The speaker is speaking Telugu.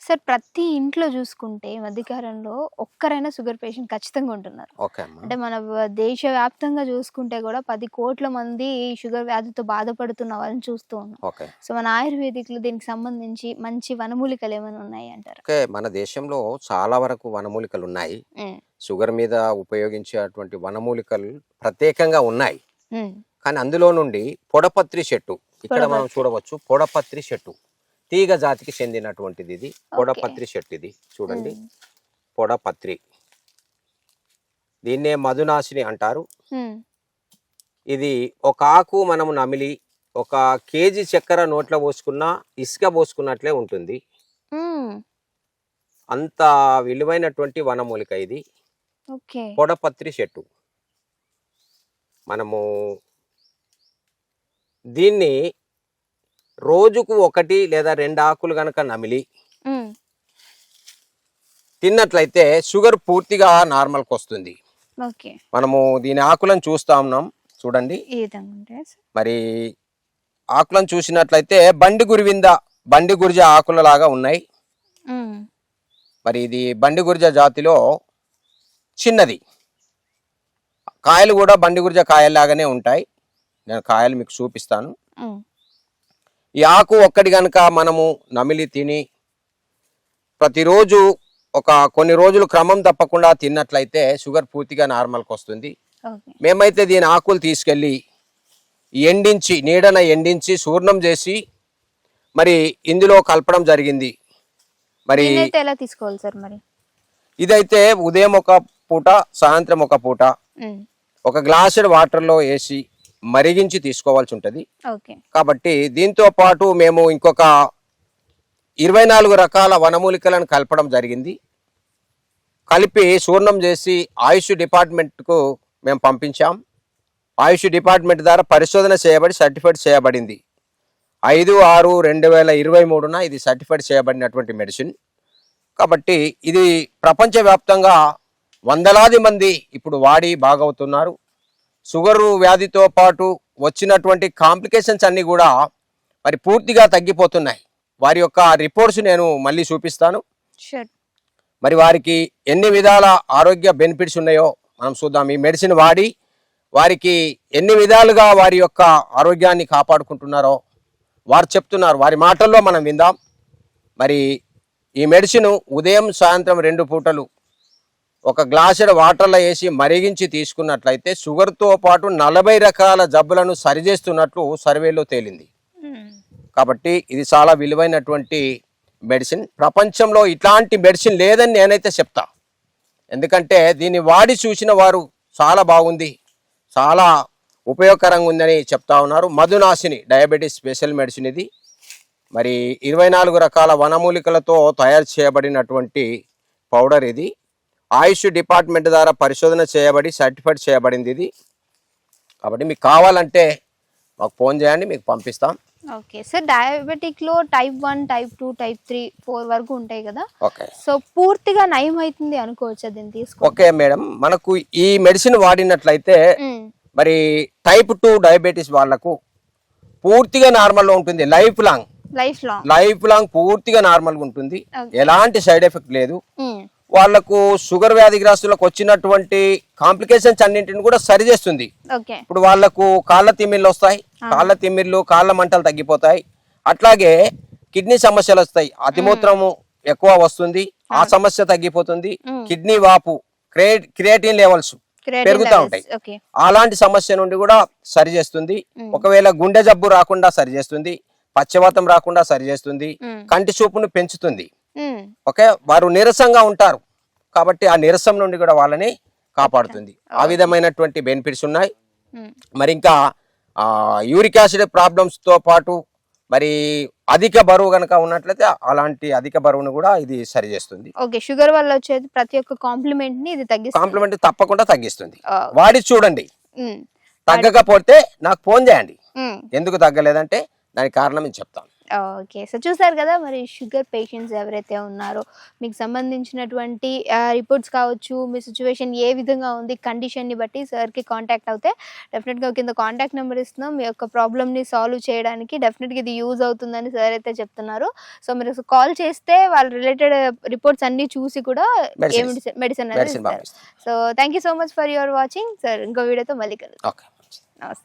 సార్ ప్రతి ఇంట్లో చూసుకుంటే ఈ మధ్య కాలంలో ఒక్కరైనా షుగర్ పేషెంట్ ఖచ్చితంగా ఉంటున్నారు. ఓకే అమ్మా. అంటే మన దేశవ్యాప్తంగా చూసుకుంటే కూడా 10 కోట్ల మంది ఈ షుగర్ వ్యాధితో బాధపడుతున్న వాళ్ళని చూస్తూ ఉన్నాం. ఓకే. సో మన ఆయుర్వేదిక్‌లో దీనికి సంబంధించి మంచి వనమూలికలు ఏమైనా ఉన్నాయి అంటారా? ఓకే. మన దేశంలో చాలా వరకు వనమూలికలు ఉన్నాయి. హ్మ్. షుగర్ మీద ఉపయోగించేటువంటి వనమూలికలు ప్రత్యేకంగా ఉన్నాయి. హ్మ్. కానీ అందులో నుండి పొడపత్రి చెట్టు ఇక్కడ మనం పొడపత్రి. చూడవచ్చు. పొడపత్రి చెట్టు తీగ జాతికి చెందినటువంటిది ఇది. ఓకే. పొడపత్రి చెట్టు ఇది చూడండి. హ్మ్. పొడపత్రి దీన్నే మధునాశిని అంటారు. హ్మ్. ఇది ఒక ఆకు మనము నమిలి 1 కేజీ చక్కెర నోట్లో పోసుకున్నా ఇసుక పోసుకున్నట్లే ఉంటుంది. హ్మ్. అంత విలువైనటువంటి వనమూలిక ఇది ఓకే. పొడపత్రి చెట్టు. మనము దీన్ని రోజుకు 1 లేదా 2 ఆకులు గనక నమిలి హ్మ్. తిన్నట్లయితే షుగర్ పూర్తిగా నార్మల్కి వస్తుంది. ఓకే. మనము దీని ఆకులను చూస్తా ఉన్నాం చూడండి. ఈ విధంగా ఉంటాయా సార్? మరి ఆకులను చూసినట్లయితే బండి గురిజ ఆకుల లాగా ఉన్నాయి. హ్మ్. మరి ఇది బండి గురిజ జాతిలో చిన్నది. కాయలు కూడా బండి గురిజ కాయల్లాగానే ఉంటాయి. నేను కాయలు మీకు చూపిస్తాను. హ్మ్. ఈ ఆకు ఒక్కటి కనుక మనము నమిలి తిని ప్రతిరోజు కొన్ని రోజులు క్రమం తప్పకుండా తిన్నట్లయితే షుగర్ పూర్తిగా నార్మల్కి వస్తుంది. ఓకే. మేమైతే దీని ఆకులు తీసుకెళ్ళి నీడన ఎండించి చూర్ణం చేసి మరి ఇందులో కలపడం జరిగింది. మరి దీన్నైతే ఎలా తీసుకోవాలి సార్ మరి? ఇదైతే ఉదయం ఒక పూట, సాయంత్రం ఒక పూట హ్మ్. 1 గ్లాసుడు వాటర్లో వేసి మరిగించి తీసుకోవాల్సి ఉంటుంది. ఓకే. కాబట్టి దీంతో పాటు మేము ఇంకొక 24 రకాల వనమూలికలను కలపడం జరిగింది. కలిపి చూర్ణం చేసి ఆయుష్ డిపార్ట్మెంట్కు మేము పంపించాం. ఆయుష్ డిపార్ట్మెంట్ ద్వారా పరిశోధన చేయబడి సర్టిఫైడ్ చేయబడింది. 5/6/2023న ఇది సర్టిఫైడ్ చేయబడినటువంటి మెడిసిన్. కాబట్టి ఇది ప్రపంచవ్యాప్తంగా వందలాది మంది ఇప్పుడు వాడి బాగవుతున్నారు. షుగరు వ్యాధితో పాటు వచ్చినటువంటి కాంప్లికేషన్స్ అన్నీ కూడా మరి పూర్తిగా తగ్గిపోతున్నాయి. వారి యొక్క రిపోర్ట్స్ నేను మళ్ళీ చూపిస్తాను. షూర్. మరి వారికి ఎన్ని విధాల ఆరోగ్య బెనిఫిట్స్ ఉన్నాయో మనం చూద్దాం. ఈ మెడిసిన్ వాడి వారికి ఎన్ని విధాలుగా వారి యొక్క ఆరోగ్యాన్ని కాపాడుకుంటున్నారో వారు చెప్తున్నారు. వారి మాటల్లో మనం విందాం. మరి ఈ మెడిసిన్ ఉదయం సాయంత్రం 2 పూటలు 1 గ్లాసుడు వాటర్లో వేసి మరిగించి తీసుకున్నట్లయితే షుగర్తో పాటు 40 రకాల జబ్బులను సరిచేస్తున్నట్లు సర్వేలో తేలింది. హ్మ్. కాబట్టి ఇది చాలా విలువైనటువంటి మెడిసిన్. ప్రపంచంలో ఇట్లాంటి మెడిసిన్ లేదని నేనైతే చెప్తా. ఎందుకంటే దీన్ని వాడి చూసిన వారు చాలా బాగుంది, చాలా ఉపయోగకరంగా ఉందని చెప్తా ఉన్నారు. మధునాశిని డయాబెటీస్ స్పెషల్ మెడిసిన్ ఇది. మరి 24 రకాల వనమూలికలతో తయారు చేయబడినటువంటి పౌడర్ ఇది. ఆయుష్ డిపార్ట్మెంట్ ద్వారా పరిశోధన చేయబడి సర్టిఫైడ్ చేయబడింది ఇది. కాబట్టి మీకు కావాలంటే మాకు ఫోన్ చేయండి, మీకు పంపిస్తాం. Okay sir. డయాబెటిక్‌లో టైప్ 1, టైప్ 2, టైప్ 3, 4 వరకు ఉంటాయి కదా? ఓకే. సో పూర్తిగా నయం అవుతుంది అనుకోవచ్చా దీన్ని తీసుకుంటే? ఓకే మేడం, మనకు ఈ మెడిసిన్ వాడినట్లయితే హ్మ్. మరి టైప్ 2 డయాబెటీస్ వాళ్ళకు పూర్తిగా నార్మల్లో ఉంటుంది. లైఫ్ లాంగ్ పూర్తిగా నార్మల్గా ఉంటుంది. ఓకే. ఎలాంటి సైడ్ ఎఫెక్ట్ లేదు. హ్మ్. వాళ్లకు షుగర్ వ్యాధిగ్రస్తులకు వచ్చినటువంటి కాంప్లికేషన్స్ అన్నింటిని కూడా సరిచేస్తుంది. ఓకే. ఇప్పుడు వాళ్లకు కాళ్ళ తిమ్మిర్లు వస్తాయి, కాళ్ళ తిమ్మిర్లు, కాళ్ళ మంటలు తగ్గిపోతాయి. అట్లాగే కిడ్నీ సమస్యలు వస్తాయి, అతిమూత్రము ఎక్కువ వస్తుంది, ఆ సమస్య తగ్గిపోతుంది. కిడ్నీ వాపు, క్రియేటిన్ లెవెల్స్ పెరుగుతూ ఉంటాయి, ఓకే. అలాంటి సమస్య నుండి కూడా సరిచేస్తుంది. ఒకవేళ గుండె జబ్బు రాకుండా సరిచేస్తుంది, పక్షవాతం రాకుండా సరిచేస్తుంది, కంటి చూపును పెంచుతుంది. హ్మ్. ఓకే. వారు నీరసంగా ఉంటారు కాబట్టి ఆ నీరసం నుండి కూడా వాళ్ళని కాపాడుతుంది. ఆ విధమైనటువంటి బెనిఫిట్స్ ఉన్నాయి. హ్మ్. మరి ఇంకా యూరిక్ యాసిడ్ ప్రాబ్లమ్స్తో పాటు మరి అధిక బరువు కనుక ఉన్నట్లయితే అలాంటి అధిక బరువును కూడా ఇది సరి చేస్తుంది. ఓకే. షుగర్ వల్ల వచ్చేది ప్రతి ఒక్క కాంప్లిమెంట్‌ని ఇది తగ్గిస్తుంది. కాంప్లిమెంట్ తప్పకుండా తగ్గిస్తుంది. ఓహ్! వాడి చూడండి. హ్మ్. తగ్గకపోతే నాకు ఫోన్ చేయండి. హ్మ్. ఎందుకు తగ్గలేదంటే దానికి కారణం నేను చెప్తాను. ఓకే. సో చూసారు కదా మరి షుగర్ పేషెంట్స్ ఎవరైతే ఉన్నారో మీకు సంబంధించినటువంటి రిపోర్ట్స్ కావచ్చు, మీ సిచ్యువేషన్ ఏ విధంగా ఉంది కండిషన్‌ని బట్టి సార్‌కి కాంటాక్ట్ అవుతే డెఫినెట్‌గా కింద కాంటాక్ట్ నెంబర్ ఇస్తున్నాం. మీ యొక్క ప్రాబ్లమ్‌ని సాల్వ్ చేయడానికి డెఫినెట్‌గా ఇది యూజ్ అవుతుందని సార్ అయితే చెప్తున్నారు. సో మీరు కాల్ చేస్తే వాళ్ళు రిలేటెడ్ రిపోర్ట్స్ అన్నీ చూసి కూడా ఏ మెడిసిన్ అనేది మెడిసిన్ ఇస్తారు. పంపిస్తాం. So thank you so much for your watching. Sir ఇంకో వీడియోతో మళ్ళీ కలుద్దాం. ఓకే. నమస్తే.